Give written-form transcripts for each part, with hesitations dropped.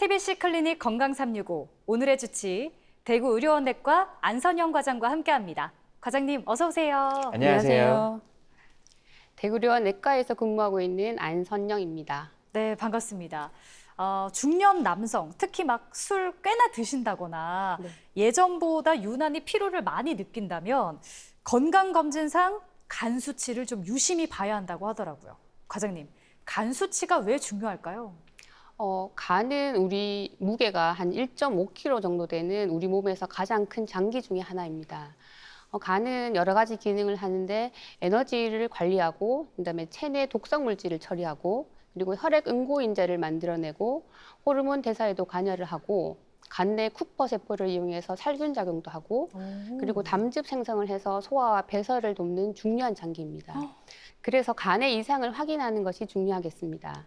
KBC 클리닉 건강 365 오늘의 주치 대구 의료원 내과 안선영 과장과 함께합니다. 과장님 어서 오세요. 안녕하세요. 대구의료원 내과에서 근무하고 있는 안선영입니다. 네, 반갑습니다. 중년 남성, 특히 막 술 꽤나 드신다거나 네. 예전보다 유난히 피로를 많이 느낀다면 건강검진상 간 수치를 좀 유심히 봐야 한다고 하더라고요. 과장님, 간 수치가 왜 중요할까요? 간은 우리 무게가 한 1.5kg 정도 되는 우리 몸에서 가장 큰 장기 중에 하나입니다. 간은 여러 가지 기능을 하는데 에너지를 관리하고 그다음에 체내 독성 물질을 처리하고 그리고 혈액 응고인자를 만들어내고 호르몬 대사에도 관여를 하고 간 내 쿠퍼 세포를 이용해서 살균 작용도 하고 그리고 담즙 생성을 해서 소화와 배설을 돕는 중요한 장기입니다. 그래서 간의 이상을 확인하는 것이 중요하겠습니다.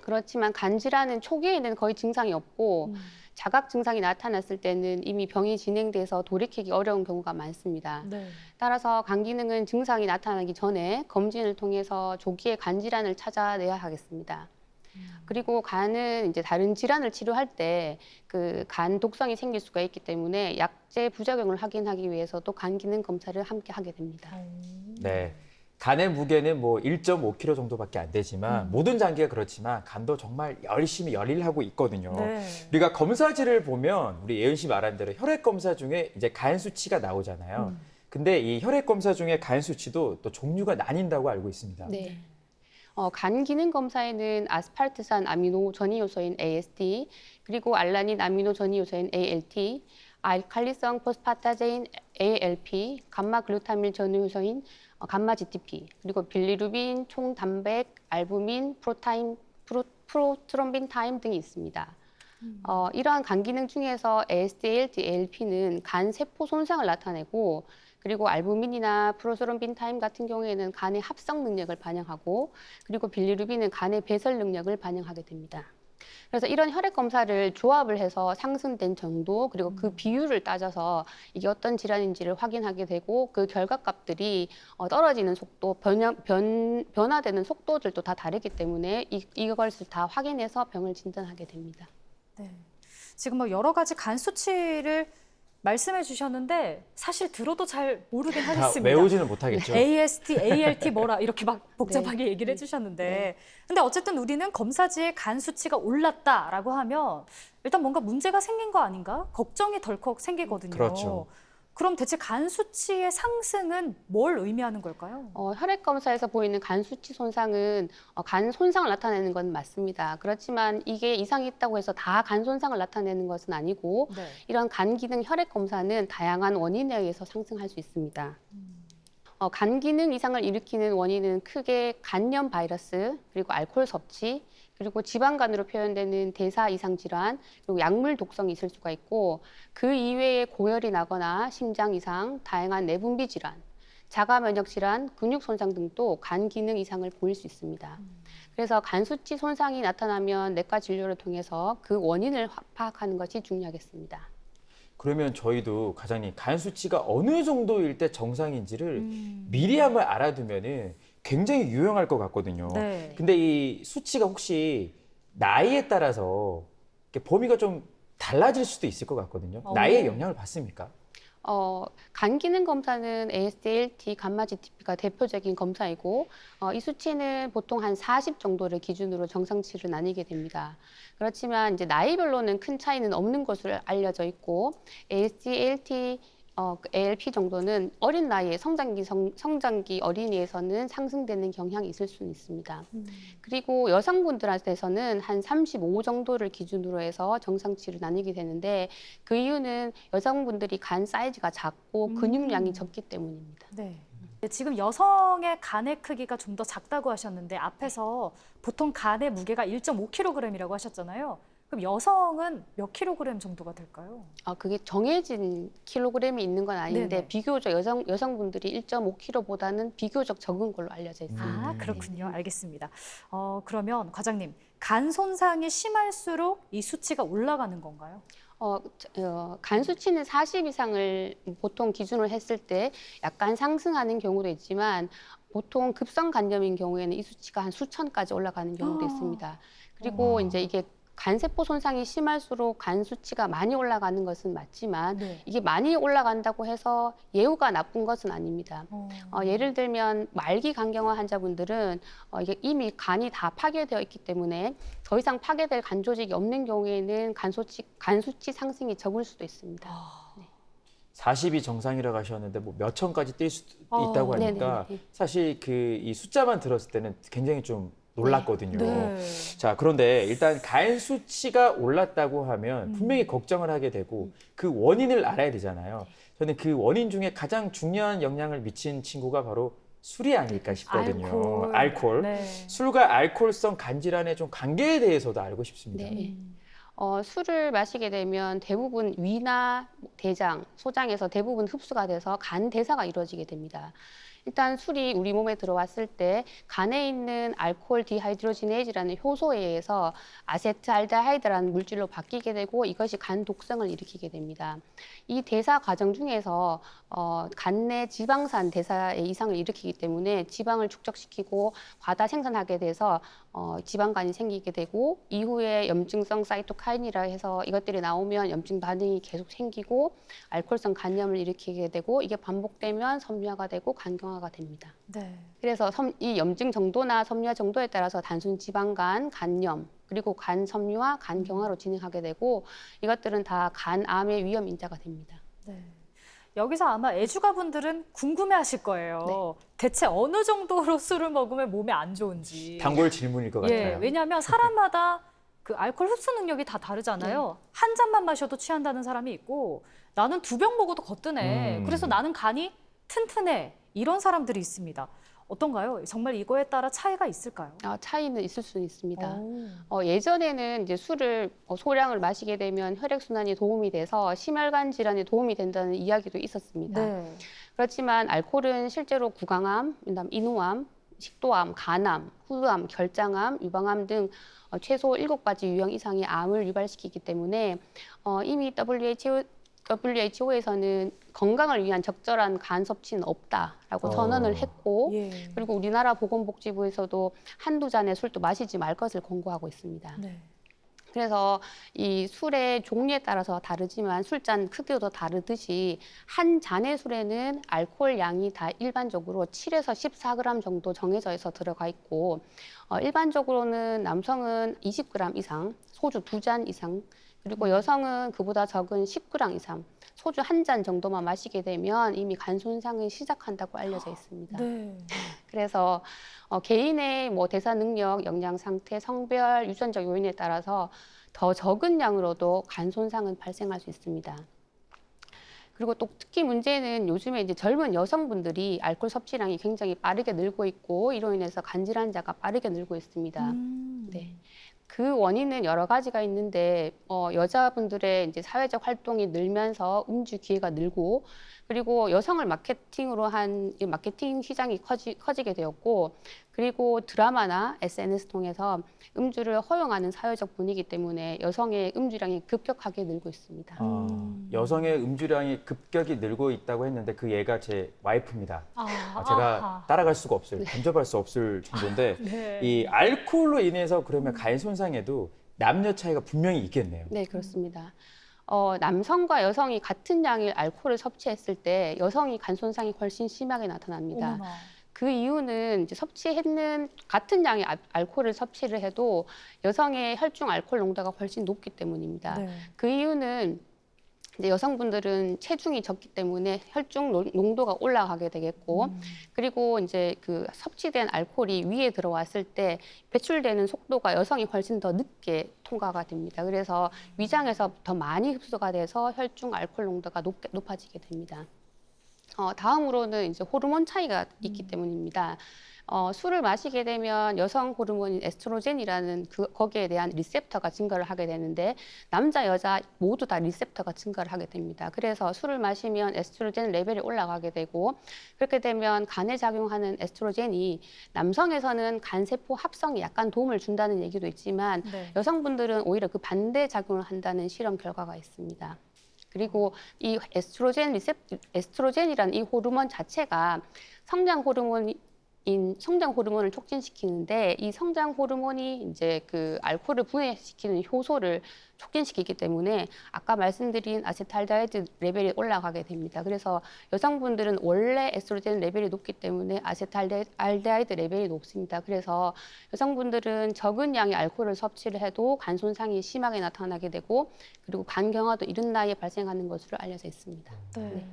그렇지만 간 질환은 초기에는 거의 증상이 없고 자각 증상이 나타났을 때는 이미 병이 진행돼서 돌이키기 어려운 경우가 많습니다. 네. 따라서 간 기능은 증상이 나타나기 전에 검진을 통해서 조기에 간 질환을 찾아내야 하겠습니다. 그리고 간은 이제 다른 질환을 치료할 때 그 간 독성이 생길 수가 있기 때문에 약제 부작용을 확인하기 위해서도 간 기능 검사를 함께 하게 됩니다. 네. 간의 무게는 뭐 1.5kg 정도밖에 안 되지만 모든 장기가 그렇지만 간도 정말 열심히 열일을 하고 있거든요. 네. 우리가 검사지를 보면 우리 예은 씨 말한 대로 혈액 검사 중에 이제 간 수치가 나오잖아요. 근데 이 혈액 검사 중에 간 수치도 또 종류가 나뉜다고 알고 있습니다. 네. 간 기능 검사에는 아스팔트산 아미노 전이 요소인 AST, 그리고 알라닌 아미노 전이 요소인 ALT, 알칼리성 포스파타제인 ALP, 감마 글루타밀 전이 요소인 감마 GTP, 그리고 빌리루빈, 총단백, 알부민, 프로트롬빈 타임 등이 있습니다. 이러한 간 기능 중에서 AST, ALT, ALP는 간 세포 손상을 나타내고 그리고 알부민이나 프로스롬빈 타임 같은 경우에는 간의 합성 능력을 반영하고 그리고 빌리루빈은 간의 배설 능력을 반영하게 됩니다. 그래서 이런 혈액 검사를 조합을 해서 상승된 정도 그리고 그 비율을 따져서 이게 어떤 질환인지를 확인하게 되고 그 결과값들이 떨어지는 속도, 변화되는 속도들도 다 다르기 때문에 이것을 다 확인해서 병을 진단하게 됩니다. 네. 지금 뭐 여러 가지 간 수치를 말씀해 주셨는데 사실 들어도 잘 모르긴 다 하겠습니다. 외우지는 못하겠죠. AST, ALT 뭐라 이렇게 막 복잡하게 얘기를 해주셨는데 근데 어쨌든 우리는 검사지에 간 수치가 올랐다라고 하면 일단 뭔가 문제가 생긴 거 아닌가? 걱정이 덜컥 생기거든요. 그렇죠. 그럼 대체 간 수치의 상승은 뭘 의미하는 걸까요? 혈액 검사에서 보이는 간 수치 손상은 간 손상을 나타내는 건 맞습니다. 그렇지만 이게 이상이 있다고 해서 다 간 손상을 나타내는 것은 아니고 네. 이런 간 기능 혈액 검사는 다양한 원인에 의해서 상승할 수 있습니다. 간 기능 이상을 일으키는 원인은 크게 간염 바이러스, 그리고 알코올 섭취, 그리고 지방간으로 표현되는 대사 이상 질환, 그리고 약물 독성이 있을 수가 있고 그 이외에 고열이 나거나 심장 이상, 다양한 내분비 질환, 자가 면역 질환, 근육 손상 등도 간 기능 이상을 보일 수 있습니다. 그래서 간 수치 손상이 나타나면 내과 진료를 통해서 그 원인을 파악하는 것이 중요하겠습니다. 그러면 저희도 과장님 간 수치가 어느 정도일 때 정상인지를 미리 한번 알아두면은 굉장히 유용할 것 같거든요. 네. 근데 이 수치가 혹시 나이에 따라서 이렇게 범위가 좀 달라질 수도 있을 것 같거든요. 나이에 영향을 받습니까? 간 기능 검사는 AST, ALT, 감마 GTP가 대표적인 검사이고 이 수치는 보통 한 40 정도를 기준으로 정상치를 나뉘게 됩니다. 그렇지만 이제 나이별로는 큰 차이는 없는 것으로 알려져 있고 AST, ALT, ALP 정도는 어린 나이에 성장기 어린이에서는 상승되는 경향이 있을 수는 있습니다. 그리고 여성분들한테서는 한 35 정도를 기준으로 해서 정상치를 나뉘게 되는데 그 이유는 여성분들이 간 사이즈가 작고 근육량이 적기 때문입니다. 네. 지금 여성의 간의 크기가 좀 더 작다고 하셨는데 앞에서 보통 간의 무게가 1.5kg이라고 하셨잖아요. 그럼 여성은 몇 킬로그램 정도가 될까요? 그게 정해진 킬로그램이 있는 건 아닌데 네네. 비교적 여성분들이 1.5kg보다는 비교적 적은 걸로 알려져 있습니다. 아, 그렇군요. 알겠습니다. 그러면 과장님, 간 손상이 심할수록 이 수치가 올라가는 건가요? 간 수치는 40 이상을 보통 기준으로 했을 때 약간 상승하는 경우도 있지만 보통 급성 간염인 경우에는 이 수치가 한 수천까지 올라가는 경우도 있습니다. 그리고 이제 이게 간세포 손상이 심할수록 간 수치가 많이 올라가는 것은 맞지만 네. 이게 많이 올라간다고 해서 예후가 나쁜 것은 아닙니다. 어. 예를 들면 말기 간경화 환자분들은 이게 이미 간이 다 파괴되어 있기 때문에 더 이상 파괴될 간 조직이 없는 경우에는 간 수치 상승이 적을 수도 있습니다. 40이 정상이라고 하셨는데 뭐 몇 천까지 뛸 수 있다고 하니까 네네네. 사실 그 이 숫자만 들었을 때는 굉장히 좀 놀랐거든요. 네. 자, 그런데 일단 간 수치가 올랐다고 하면 분명히 걱정을 하게 되고 그 원인을 알아야 되잖아요. 저는 그 원인 중에 가장 중요한 영향을 미친 친구가 바로 술이 아닐까 싶거든요. 알코올. 네. 술과 알코올성 간 질환의 좀 관계에 대해서도 알고 싶습니다. 네. 술을 마시게 되면 대부분 위나 대장, 소장에서 대부분 흡수가 돼서 간 대사가 이루어지게 됩니다. 일단 술이 우리 몸에 들어왔을 때 간에 있는 알코올 디하이드로지네이즈라는 효소에 의해서 아세트알데하이드라는 물질로 바뀌게 되고 이것이 간 독성을 일으키게 됩니다. 이 대사 과정 중에서 간 내 지방산 대사의 이상을 일으키기 때문에 지방을 축적시키고 과다 생산하게 돼서 지방간이 생기게 되고 이후에 염증성 사이토카인이라 해서 이것들이 나오면 염증 반응이 계속 생기고 알코올성 간염을 일으키게 되고 이게 반복되면 섬유화가 되고 간경화가 됩니다. 네. 그래서 이 염증 정도나 섬유화 정도에 따라서 단순 지방간, 간염, 그리고 간 섬유화, 간경화로 진행하게 되고 이것들은 다 간암의 위험 인자가 됩니다. 네. 여기서 아마 애주가분들은 궁금해하실 거예요. 대체 어느 정도로 술을 먹으면 몸에 안 좋은지. 단골 질문일 것 예, 같아요. 왜냐하면 사람마다 그 알코올 흡수 능력이 다 다르잖아요. 한 잔만 마셔도 취한다는 사람이 있고 나는 2병 먹어도 거뜬해. 그래서 나는 간이 튼튼해. 이런 사람들이 있습니다. 어떤가요? 정말 이거에 따라 차이가 있을까요? 차이는 있을 수 있습니다. 오. 예전에는 이제 술을 소량을 마시게 되면 혈액순환이 도움이 돼서 심혈관 질환에 도움이 된다는 이야기도 있었습니다. 네. 그렇지만 알코올은 실제로 구강암, 그다음 인후암, 식도암, 간암, 후두암, 결장암, 유방암 등 최소 7가지 유형 이상의 암을 유발시키기 때문에 이미 WHO에서는 건강을 위한 적절한 간 섭취는 없다라고 선언을 했고 예. 그리고 우리나라 보건복지부에서도 한두 잔의 술도 마시지 말 것을 권고하고 있습니다. 네. 그래서 이 술의 종류에 따라서 다르지만 술잔 크기도 다르듯이 한 잔의 술에는 알코올 양이 다 일반적으로 7에서 14g 정도 정해져 있어 들어가 있고 일반적으로는 남성은 20g 이상, 소주 2잔 이상, 그리고 여성은 그보다 적은 10g 이상, 소주 1잔 정도만 마시게 되면 이미 간 손상이 시작한다고 알려져 있습니다. 네. 그래서 개인의 대사 능력, 영양 상태, 성별, 유전적 요인에 따라서 더 적은 양으로도 간 손상은 발생할 수 있습니다. 그리고 또 특히 문제는 요즘에 이제 젊은 여성분들이 알코올 섭취량이 굉장히 빠르게 늘고 있고 이로 인해서 간 질환자가 빠르게 늘고 있습니다. 네. 그 원인은 여러 가지가 있는데 여자분들의 이제 사회적 활동이 늘면서 음주 기회가 늘고 그리고 여성을 마케팅으로 한 이 마케팅 시장이 커지게 되었고 그리고 드라마나 SNS 통해서 음주를 허용하는 사회적 분위기 때문에 여성의 음주량이 급격하게 늘고 있습니다. 여성의 음주량이 급격히 늘고 있다고 했는데 그 얘가 제 와이프입니다. 제가 아하. 따라갈 수가 없어요. 간접할 수 없을 정도인데 네. 이 알코올로 인해서 그러면 간 손상에도 남녀 차이가 분명히 있겠네요. 네, 그렇습니다. 남성과 여성이 같은 양의 알코올을 섭취했을 때 여성이 간 손상이 훨씬 심하게 나타납니다. 어머나. 그 이유는 이제 같은 양의 알코올을 섭취를 해도 여성의 혈중 알코올 농도가 훨씬 높기 때문입니다. 네. 그 이유는 이제 여성분들은 체중이 적기 때문에 혈중 농도가 올라가게 되겠고, 그리고 이제 그 섭취된 알코올이 위에 들어왔을 때 배출되는 속도가 여성이 훨씬 더 늦게 통과가 됩니다. 그래서 위장에서 더 많이 흡수가 돼서 혈중 알코올 농도가 높아지게 됩니다. 다음으로는 이제 호르몬 차이가 있기 때문입니다. 술을 마시게 되면 여성 호르몬인 에스트로겐이라는 거기에 대한 리셉터가 증가를 하게 되는데 남자, 여자 모두 다 리셉터가 증가를 하게 됩니다. 그래서 술을 마시면 에스트로겐 레벨이 올라가게 되고 그렇게 되면 간에 작용하는 에스트로겐이 남성에서는 간세포 합성에 약간 도움을 준다는 얘기도 있지만 네. 여성분들은 오히려 그 반대 작용을 한다는 실험 결과가 있습니다. 그리고 이 에스트로겐이라는 이 호르몬 자체가 성장 호르몬 성장 호르몬을 촉진시키는데 이 성장 호르몬이 이제 그 알코올을 분해시키는 효소를 촉진시키기 때문에 아까 말씀드린 아세탈데하이드 레벨이 올라가게 됩니다. 그래서 여성분들은 원래 에스트로겐 레벨이 높기 때문에 아세탈데하이드 레벨이 높습니다. 그래서 여성분들은 적은 양의 알코올을 섭취를 해도 간 손상이 심하게 나타나게 되고 그리고 간 경화도 이른 나이에 발생하는 것으로 알려져 있습니다. 네.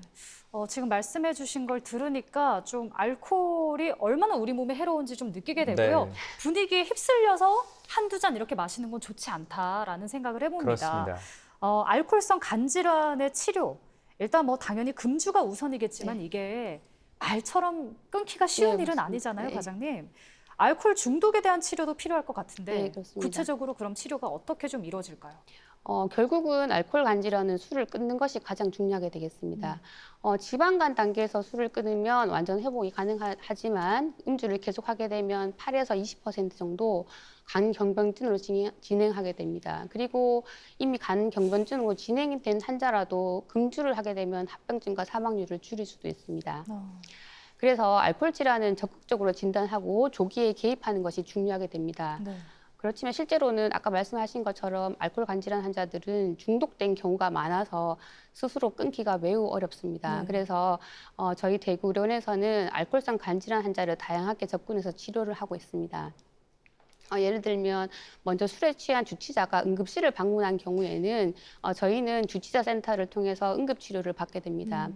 지금 말씀해 주신 걸 들으니까 좀 알코올이 얼마나 우리 몸에 해로운지 좀 느끼게 되고요. 네. 분위기에 휩쓸려서 한두 잔 이렇게 마시는 건 좋지 않다라는 생각을 해봅니다. 그렇습니다. 알코올성 간질환의 치료, 일단 뭐 당연히 금주가 우선이겠지만 이게 말처럼 끊기가 쉬운 네, 일은 맞습니다. 아니잖아요, 네. 과장님. 알코올 중독에 대한 치료도 필요할 것 같은데 네, 그렇습니다. 구체적으로 그럼 치료가 어떻게 좀 이루어질까요? 결국은 알코올 간질환은 술을 끊는 것이 가장 중요하게 되겠습니다. 지방간 단계에서 술을 끊으면 완전 회복이 가능하지만 음주를 계속하게 되면 8에서 20% 정도 간 경변증으로 진행하게 됩니다. 그리고 이미 간 경변증으로 진행된 환자라도 금주를 하게 되면 합병증과 사망률을 줄일 수도 있습니다. 그래서 알코올 질환은 적극적으로 진단하고 조기에 개입하는 것이 중요하게 됩니다. 네. 그렇지만 실제로는 아까 말씀하신 것처럼 알코올 간질환 환자들은 중독된 경우가 많아서 스스로 끊기가 매우 어렵습니다. 네. 그래서 저희 대구의료원에서는 알코올성 간질환 환자를 다양하게 접근해서 치료를 하고 있습니다. 예를 들면 먼저 술에 취한 주치자가 응급실을 방문한 경우에는 저희는 주치자 센터를 통해서 응급치료를 받게 됩니다.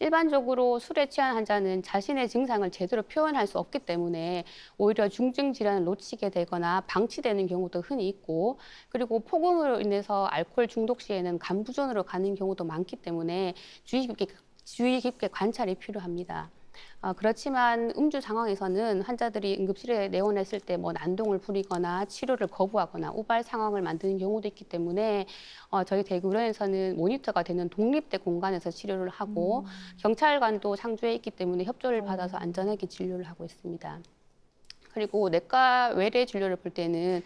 일반적으로 술에 취한 환자는 자신의 증상을 제대로 표현할 수 없기 때문에 오히려 중증 질환을 놓치게 되거나 방치되는 경우도 흔히 있고 그리고 폭음으로 인해서 알코올 중독 시에는 간부전으로 가는 경우도 많기 때문에 주의 깊게 관찰이 필요합니다. 그렇지만 음주 상황에서는 환자들이 응급실에 내원했을 때 뭐 난동을 부리거나 치료를 거부하거나 우발 상황을 만드는 경우도 있기 때문에 저희 대구의료원에서는 모니터가 되는 독립된 공간에서 치료를 하고 경찰관도 상주해 있기 때문에 협조를 받아서 안전하게 진료를 하고 있습니다. 그리고 내과 외래 진료를 볼 때는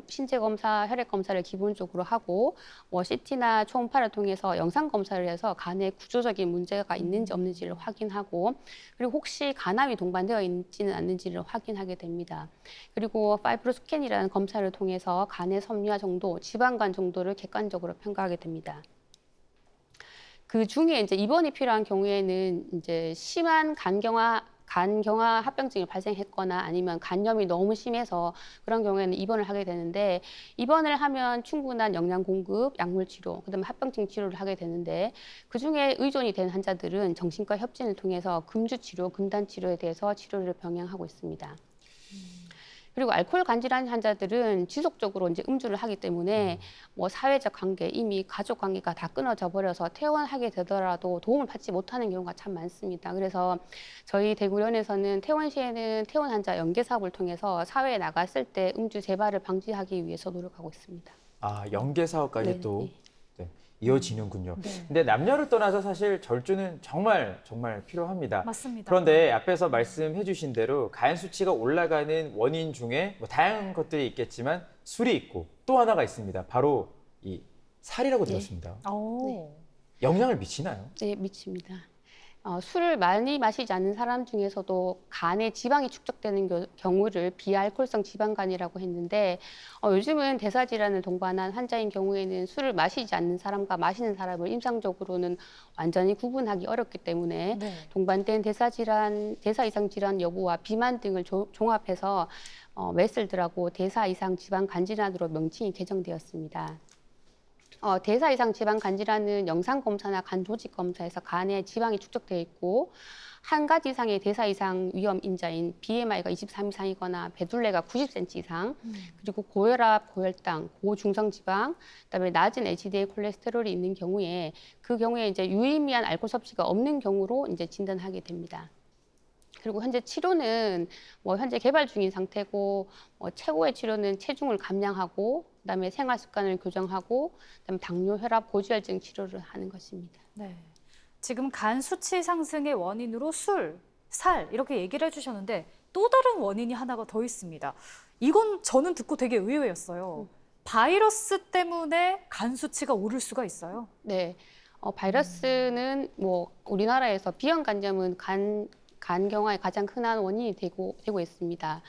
신체 검사, 혈액 검사를 기본적으로 하고 CT나 초음파를 통해서 영상 검사를 해서 간에 구조적인 문제가 있는지 없는지를 확인하고 그리고 혹시 간암이 동반되어 있지는 않는지를 확인하게 됩니다. 그리고 파이브로 스캔이라는 검사를 통해서 간의 섬유화 정도, 지방간 정도를 객관적으로 평가하게 됩니다. 그 중에 이제 입원이 필요한 경우에는 이제 심한 간 경화 합병증이 발생했거나 아니면 간염이 너무 심해서 그런 경우에는 입원을 하게 되는데 입원을 하면 충분한 영양 공급, 약물 치료, 그다음에 합병증 치료를 하게 되는데 그중에 의존이 된 환자들은 정신과 협진을 통해서 금주 치료, 금단 치료에 대해서 치료를 병행하고 있습니다. 그리고 알코올 간질환 환자들은 지속적으로 이제 음주를 하기 때문에 뭐 사회적 관계, 이미 가족 관계가 다 끊어져 버려서 퇴원하게 되더라도 도움을 받지 못하는 경우가 참 많습니다. 그래서 저희 대구의료원에서는 퇴원 시에는 퇴원 환자 연계 사업을 통해서 사회에 나갔을 때 음주 재발을 방지하기 위해서 노력하고 있습니다. 연계 사업까지 네, 또 네. 이어지는군요. 네. 근데 남녀를 떠나서 사실 절주는 정말 필요합니다. 맞습니다. 그런데 앞에서 말씀해 주신 대로 간 수치가 올라가는 원인 중에 뭐 다양한 것들이 있겠지만 술이 있고 또 하나가 있습니다. 바로 이 살이라고 들었습니다. 오. 영향을 미치나요? 네, 미칩니다. 술을 많이 마시지 않는 사람 중에서도 간에 지방이 축적되는 경우를 비알코올성 지방간이라고 했는데 요즘은 대사질환을 동반한 환자인 경우에는 술을 마시지 않는 사람과 마시는 사람을 임상적으로는 완전히 구분하기 어렵기 때문에 네. 동반된 대사질환, 대사 이상 질환 여부와 비만 등을 종합해서 메슬드라고 대사 이상 지방 간질환으로 명칭이 개정되었습니다. 대사 이상 지방 간질환은 영상 검사나 간 조직 검사에서 간에 지방이 축적되어 있고 한 가지 이상의 대사 이상 위험 인자인 BMI가 23 이상이거나 배둘레가 90cm 이상, 그리고 고혈압, 고혈당, 고중성 지방, 그다음에 낮은 HDL 콜레스테롤이 있는 경우에 그 경우에 이제 유의미한 알코올 섭취가 없는 경우로 이제 진단하게 됩니다. 그리고 현재 치료는 현재 개발 중인 상태고 최고의 치료는 체중을 감량하고 그다음에 생활 습관을 교정하고 그다음에 당뇨, 혈압, 고지혈증 치료를 하는 것입니다. 네. 지금 간 수치 상승의 원인으로 술, 살 이렇게 얘기를 해주셨는데 또 다른 원인이 하나가 더 있습니다. 이건 저는 듣고 되게 의외였어요. 바이러스 때문에 간 수치가 오를 수가 있어요. 네. 바이러스는 우리나라에서 비형 간염은 간경화의 가장 흔한 원인이 되고 있습니다.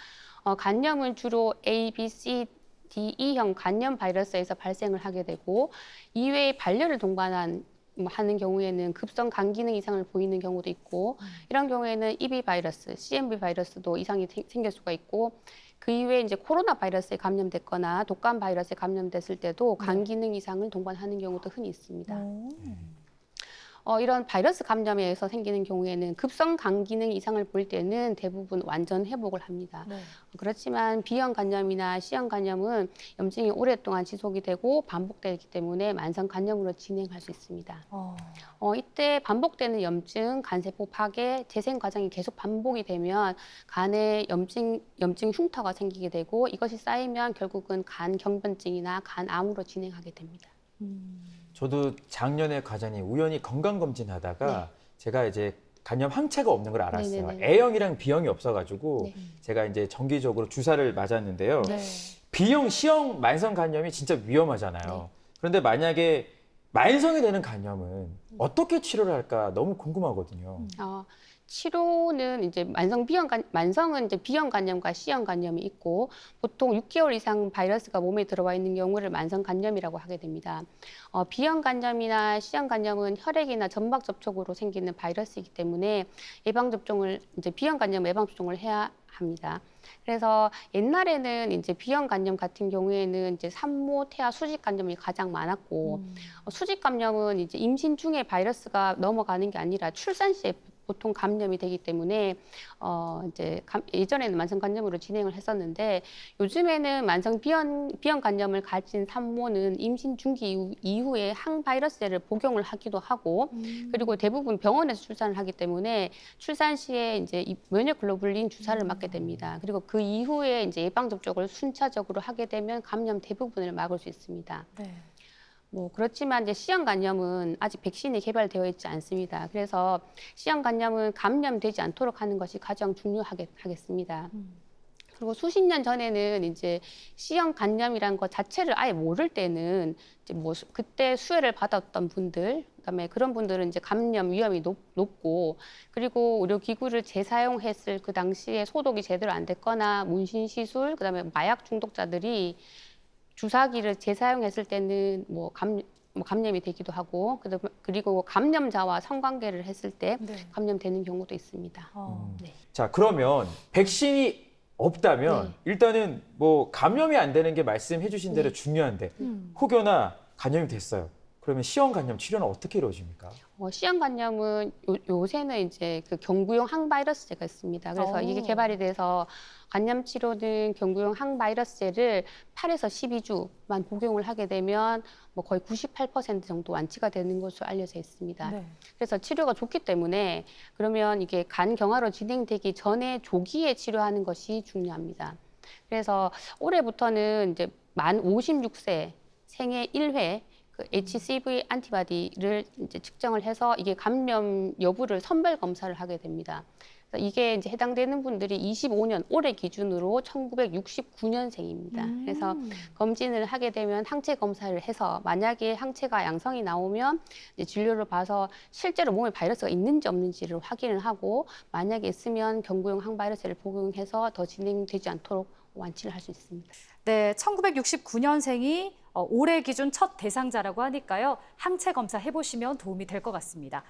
간염은 주로 A, B, C, D, E형 간염 바이러스에서 발생을 하게 되고 이외에 발열을 동반한 하는 경우에는 급성 간 기능 이상을 보이는 경우도 있고 이런 경우에는 EB 바이러스, CMV 바이러스도 이상이 생길 수가 있고 그 이외에 이제 코로나 바이러스에 감염됐거나 독감 바이러스에 감염됐을 때도 간 기능 이상을 동반하는 경우도 흔히 있습니다. 이런 바이러스 감염에 의해서 생기는 경우에는 급성 간 기능 이상을 볼 때는 대부분 완전 회복을 합니다. 네. 그렇지만 B형 간염이나 C형 간염은 염증이 오랫동안 지속이 되고 반복되기 때문에 만성 간염으로 진행할 수 있습니다. 이때 반복되는 염증, 간세포 파괴, 재생 과정이 계속 반복이 되면 간에 염증 흉터가 생기게 되고 이것이 쌓이면 결국은 간 경변증이나 간암으로 진행하게 됩니다. 저도 작년에 과장님 우연히 건강검진하다가 제가 이제 간염 항체가 없는 걸 알았어요. 네네네. A형이랑 B형이 없어가지고 네. 제가 이제 정기적으로 주사를 맞았는데요. 네. B형, C형 만성 간염이 진짜 위험하잖아요. 그런데 만약에 만성이 되는 간염은 어떻게 치료를 할까 너무 궁금하거든요. 치료는 이제 만성은 이제 B형 간염과 C형 간염이 있고 보통 6개월 이상 바이러스가 몸에 들어와 있는 경우를 만성 간염이라고 하게 됩니다. B형 간염이나 C형 간염은 혈액이나 점막 접촉으로 생기는 바이러스이기 때문에 이제 B형 간염 예방 접종을 해야 합니다. 그래서 옛날에는 이제 B형 간염 같은 경우에는 이제 산모, 태아, 수직 간염이 가장 많았고 수직 감염은 이제 임신 중에 바이러스가 넘어가는 게 아니라 출산 시에 보통 감염이 되기 때문에 예전에는 만성 간염으로 진행을 했었는데 요즘에는 만성 B형 간염을 가진 산모는 임신 중기 이후에 항바이러스제를 복용을 하기도 하고 그리고 대부분 병원에서 출산을 하기 때문에 출산 시에 이제 면역 글로불린 주사를 맞게 됩니다. 그리고 그 이후에 이제 예방 접종을 순차적으로 하게 되면 감염 대부분을 막을 수 있습니다. 네. 그렇지만 이제 C형 간염은 아직 백신이 개발되어 있지 않습니다. 그래서 C형 간염은 감염되지 않도록 하는 것이 가장 중요하겠습니다. 그리고 수십 년 전에는 이제 C형 간염이란 것 자체를 아예 모를 때는 이제 그때 수혈을 받았던 분들, 그다음에 그런 분들은 이제 감염 위험이 높고 그리고 의료기구를 재사용했을 그 당시에 소독이 제대로 안 됐거나 문신 시술, 그다음에 마약 중독자들이 주사기를 재사용했을 때는 감염이 되기도 하고 그리고 감염자와 성관계를 했을 때 감염되는 경우도 있습니다. 네. 자, 그러면 백신이 없다면 일단은 감염이 안 되는 게 말씀해 주신 대로 중요한데 혹여나 감염이 됐어요. 그러면 C형 간염 치료는 어떻게 이루어집니까? C형 간염은 요새는 이제 그 경구용 항바이러스제가 있습니다. 그래서 이게 개발이 돼서 간염 치료는 경구용 항바이러스제를 8에서 12주만 복용을 하게 되면 거의 98% 정도 완치가 되는 것으로 알려져 있습니다. 네. 그래서 치료가 좋기 때문에 그러면 이게 간 경화로 진행되기 전에 조기에 치료하는 것이 중요합니다. 그래서 올해부터는 이제 만 56세 생애 1회 HCV 안티바디를 이제 측정을 해서 이게 감염 여부를 선별 검사를 하게 됩니다. 그래서 이게 이제 해당되는 분들이 25년 올해 기준으로 1969년생입니다. 그래서 검진을 하게 되면 항체 검사를 해서 만약에 항체가 양성이 나오면 이제 진료를 봐서 실제로 몸에 바이러스가 있는지 없는지를 확인을 하고 만약에 있으면 경구용 항바이러스를 복용해서 더 진행되지 않도록 완치를 할 수 있습니다. 네, 1969년생이 올해 기준 첫 대상자라고 하니까요. 항체 검사 해보시면 도움이 될 것 같습니다.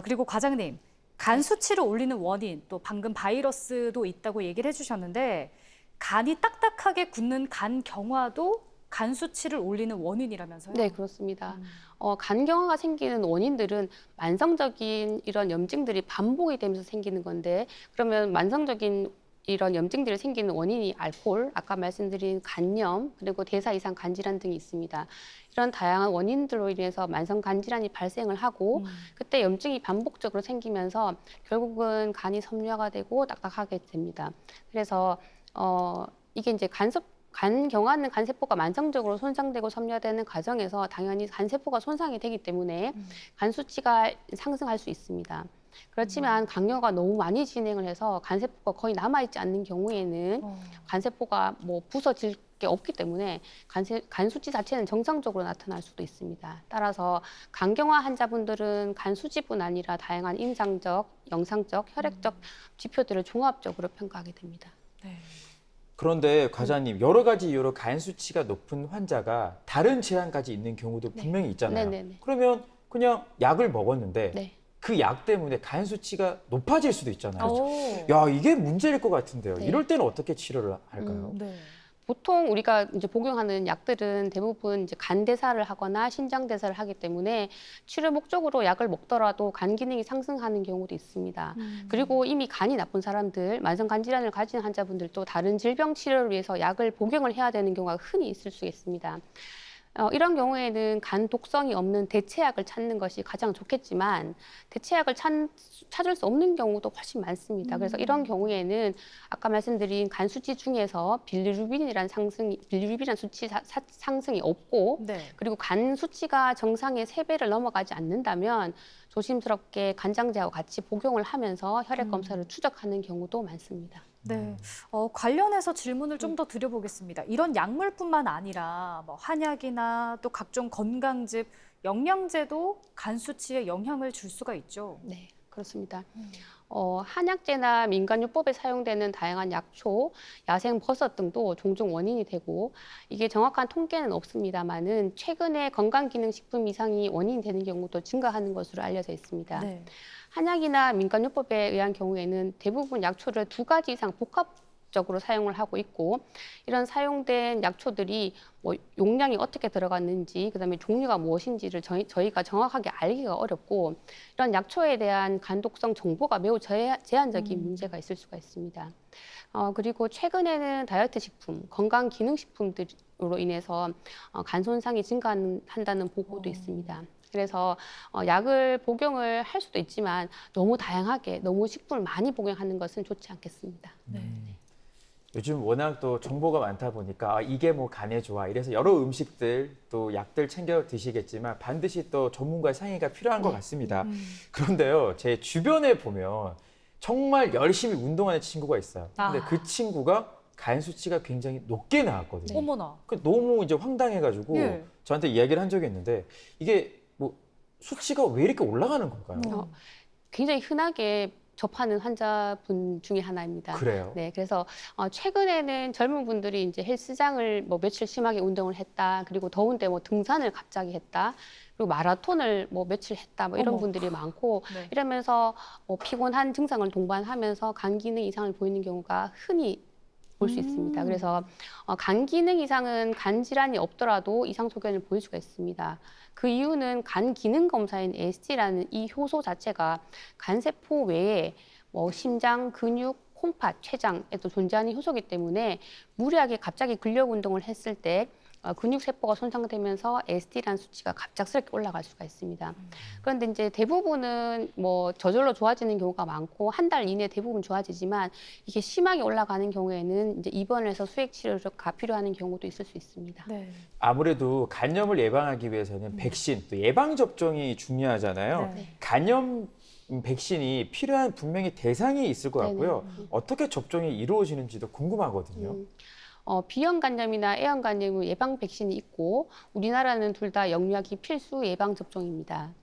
그리고 과장님, 간 수치를 올리는 원인, 또 방금 바이러스도 있다고 얘기를 해주셨는데 간이 딱딱하게 굳는 간 경화도 간 수치를 올리는 원인이라면서요? 네, 그렇습니다. 간 경화가 생기는 원인들은 만성적인 이런 염증들이 반복이 되면서 생기는 건데 그러면 만성적인 이런 염증들이 생기는 원인이 알코올, 아까 말씀드린 간염, 그리고 대사 이상 간질환 등이 있습니다. 이런 다양한 원인들로 인해서 만성 간질환이 발생을 하고 그때 염증이 반복적으로 생기면서 결국은 간이 섬유화가 되고 딱딱하게 됩니다. 그래서 이게 이제 간 경화는 간세포가 만성적으로 손상되고 섬유화되는 과정에서 당연히 간세포가 손상이 되기 때문에 간 수치가 상승할 수 있습니다. 그렇지만 강경화가 너무 많이 진행을 해서 간세포가 거의 남아있지 않는 경우에는 간세포가 부서질 게 없기 때문에 간 수치 자체는 정상적으로 나타날 수도 있습니다. 따라서 간경화 환자분들은 간 수치뿐 아니라 다양한 임상적, 영상적, 혈액적 지표들을 종합적으로 평가하게 됩니다. 네. 그런데 과장님, 여러 가지 이유로 간 수치가 높은 환자가 다른 질환까지 있는 경우도 분명히 있잖아요. 네네네. 그러면 그냥 약을 먹었는데 네. 그 약 때문에 간 수치가 높아질 수도 있잖아요. 오. 야, 이게 문제일 것 같은데요. 네. 이럴 때는 어떻게 치료를 할까요? 네. 보통 우리가 이제 복용하는 약들은 대부분 이제 간 대사를 하거나 신장 대사를 하기 때문에 치료 목적으로 약을 먹더라도 간 기능이 상승하는 경우도 있습니다. 그리고 이미 간이 나쁜 사람들, 만성 간 질환을 가진 환자분들도 다른 질병 치료를 위해서 약을 복용을 해야 되는 경우가 흔히 있을 수 있습니다. 이런 경우에는 간 독성이 없는 대체약을 찾는 것이 가장 좋겠지만 대체약을 찾을 수 없는 경우도 훨씬 많습니다. 그래서 이런 경우에는 아까 말씀드린 간 수치 중에서 빌리루빈이라는 수치 상승이 없고 네. 그리고 간 수치가 정상의 3배를 넘어가지 않는다면 조심스럽게 간장제하고 같이 복용을 하면서 혈액 검사를 추적하는 경우도 많습니다. 네. 관련해서 질문을 좀 더 드려보겠습니다. 이런 약물뿐만 아니라 뭐 한약이나 또 각종 건강즙, 영양제도 간 수치에 영향을 줄 수가 있죠. 네, 그렇습니다. 한약재나 민간요법에 사용되는 다양한 약초, 야생 버섯 등도 종종 원인이 되고 이게 정확한 통계는 없습니다만은 최근에 건강기능식품 이상이 원인이 되는 경우도 증가하는 것으로 알려져 있습니다. 네. 한약이나 민간요법에 의한 경우에는 대부분 약초를 2가지 이상 복합적으로 사용을 하고 있고 이런 사용된 약초들이 뭐 용량이 어떻게 들어갔는지 그다음에 종류가 무엇인지를 저희가 정확하게 알기가 어렵고 이런 약초에 대한 간독성 정보가 매우 제한적인 문제가 있을 수가 있습니다. 그리고 최근에는 다이어트 식품, 건강기능식품들로 인해서 간 손상이 증가한다는 보고도 있습니다. 그래서 약을 복용을 할 수도 있지만 너무 다양하게, 너무 식품을 많이 복용하는 것은 좋지 않겠습니다. 네. 요즘 워낙 또 정보가 많다 보니까 이게 뭐 간에 좋아 이래서 여러 음식들 또 약들 챙겨 드시겠지만 반드시 또 전문가의 상의가 필요한 것 같습니다. 그런데요, 제 주변에 보면 정말 열심히 운동하는 친구가 있어요. 근데 그 친구가 간 수치가 굉장히 높게 나왔거든요. 어머나. 너무 이제 황당해가지고 예. 저한테 이야기를 한 적이 있는데 이게 뭐 수치가 왜 이렇게 올라가는 걸까요? 굉장히 흔하게 접하는 환자분 중에 하나입니다. 그래요? 네, 그래서 최근에는 젊은 분들이 이제 헬스장을 뭐 며칠 심하게 운동을 했다, 그리고 더운데 뭐 등산을 갑자기 했다, 그리고 마라톤을 뭐 며칠 했다, 뭐 이런 어머. 분들이 많고 네. 이러면서 피곤한 증상을 동반하면서 간 기능 이상을 보이는 경우가 흔히 볼 수 있습니다. 그래서 간 기능 이상은 간 질환이 없더라도 이상 소견을 보일 수가 있습니다. 그 이유는 간 기능 검사인 AST라는 이 효소 자체가 간세포 외에 뭐 심장, 근육, 콩팥, 췌장에도 존재하는 효소이기 때문에 무리하게 갑자기 근력 운동을 했을 때 근육 세포가 손상되면서 AST라는 수치가 갑작스럽게 올라갈 수가 있습니다. 그런데 이제 대부분은 뭐 저절로 좋아지는 경우가 많고 한 달 이내 대부분 좋아지지만 이게 심하게 올라가는 경우에는 이제 입원을 해서 수액 치료가 필요한 경우도 있을 수 있습니다. 네. 아무래도 간염을 예방하기 위해서는 백신, 또 예방 접종이 중요하잖아요. 네. 간염 백신이 필요한 분명히 대상이 있을 것 같고요. 어떻게 접종이 이루어지는지도 궁금하거든요. B형 간염이나 A형 간염의 예방 백신이 있고 우리나라는 둘 다 영유아기 필수 예방 접종입니다.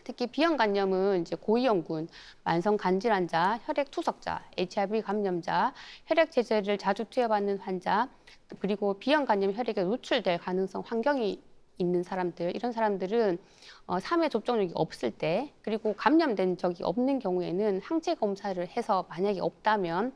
특히 B형 간염은 이제 고위험군, 만성 간질환자, 혈액 투석자, HIV 감염자, 혈액 제제를 자주 투여받는 환자, 그리고 B형 간염 혈액에 노출될 가능성 환경이 있는 사람들, 이런 사람들은 3회 접종력이 없을 때, 그리고 감염된 적이 없는 경우에는 항체 검사를 해서 만약에 없다면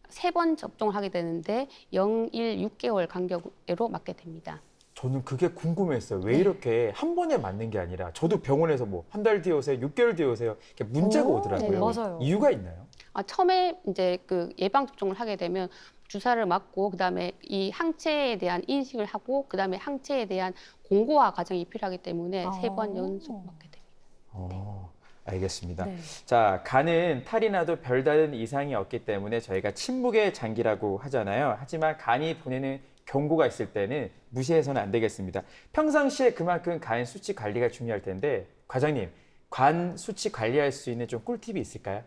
3번 접종을 하게 되는데 0, 1, 6개월 간격으로 맞게 됩니다. 저는 그게 궁금했어요. 왜 이렇게 한 번에 맞는 게 아니라 저도 병원에서 뭐 한 달 뒤에 오세요, 6개월 뒤에 오세요 이렇게 문자가 오더라고요. 네네. 맞아요. 이유가 있나요? 처음에 이제 그 예방 접종을 하게 되면 주사를 맞고 그다음에 이 항체에 대한 인식을 하고 그다음에 항체에 대한 공고화 과정이 필요하기 때문에 3번 연속 맞게 됩니다. 알겠습니다. 네. 자, 간은 탈이 나도 별다른 이상이 없기 때문에 저희가 침묵의 장기라고 하잖아요. 하지만 간이 보내는 경고가 있을 때는 무시해서는 안 되겠습니다. 평상시에 그만큼 간 수치 관리가 중요할 텐데 과장님, 간 수치 관리할 수 있는 좀 꿀팁이 있을까요?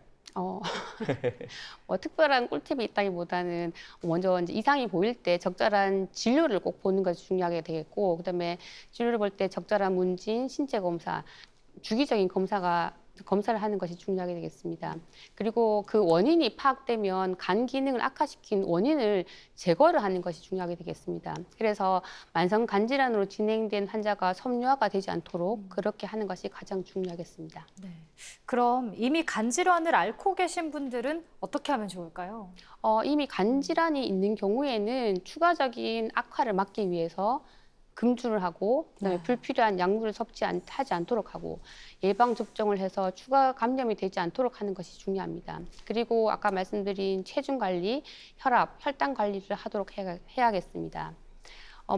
특별한 꿀팁이 있다기보다는 먼저 이제 이상이 보일 때 적절한 진료를 꼭 보는 것이 중요하게 되겠고, 그다음에 진료를 볼 때 적절한 문진, 신체 검사, 주기적인 검사를 하는 것이 중요하게 되겠습니다. 그리고 그 원인이 파악되면 간 기능을 악화시킨 원인을 제거를 하는 것이 중요하게 되겠습니다. 그래서 만성 간 질환으로 진행된 환자가 섬유화가 되지 않도록 그렇게 하는 것이 가장 중요하겠습니다. 네. 그럼 이미 간 질환을 앓고 계신 분들은 어떻게 하면 좋을까요? 이미 간 질환이 있는 경우에는 추가적인 악화를 막기 위해서 금주를 하고, 그다음에 네. 불필요한 약물을 하지 않도록 하고, 예방 접종을 해서 추가 감염이 되지 않도록 하는 것이 중요합니다. 그리고 아까 말씀드린 체중 관리, 혈압, 혈당 관리를 하도록 해야겠습니다.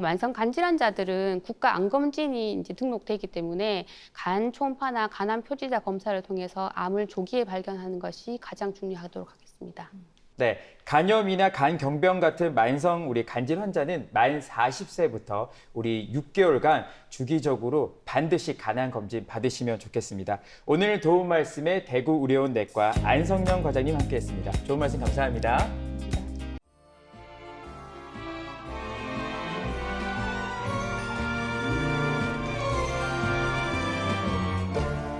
만성 간 질환자들은 국가 암검진이 이제 등록되기 때문에 간 초음파나 간암 표지자 검사를 통해서 암을 조기에 발견하는 것이 가장 중요하도록 하겠습니다. 네, 간염이나 간경병 같은 만성 우리 간질 환자는 만 40세부터 우리 6개월간 주기적으로 반드시 간암 검진 받으시면 좋겠습니다. 오늘 도움 말씀에 대구의료원 내과 안성명 과장님 함께했습니다. 좋은 말씀 감사합니다.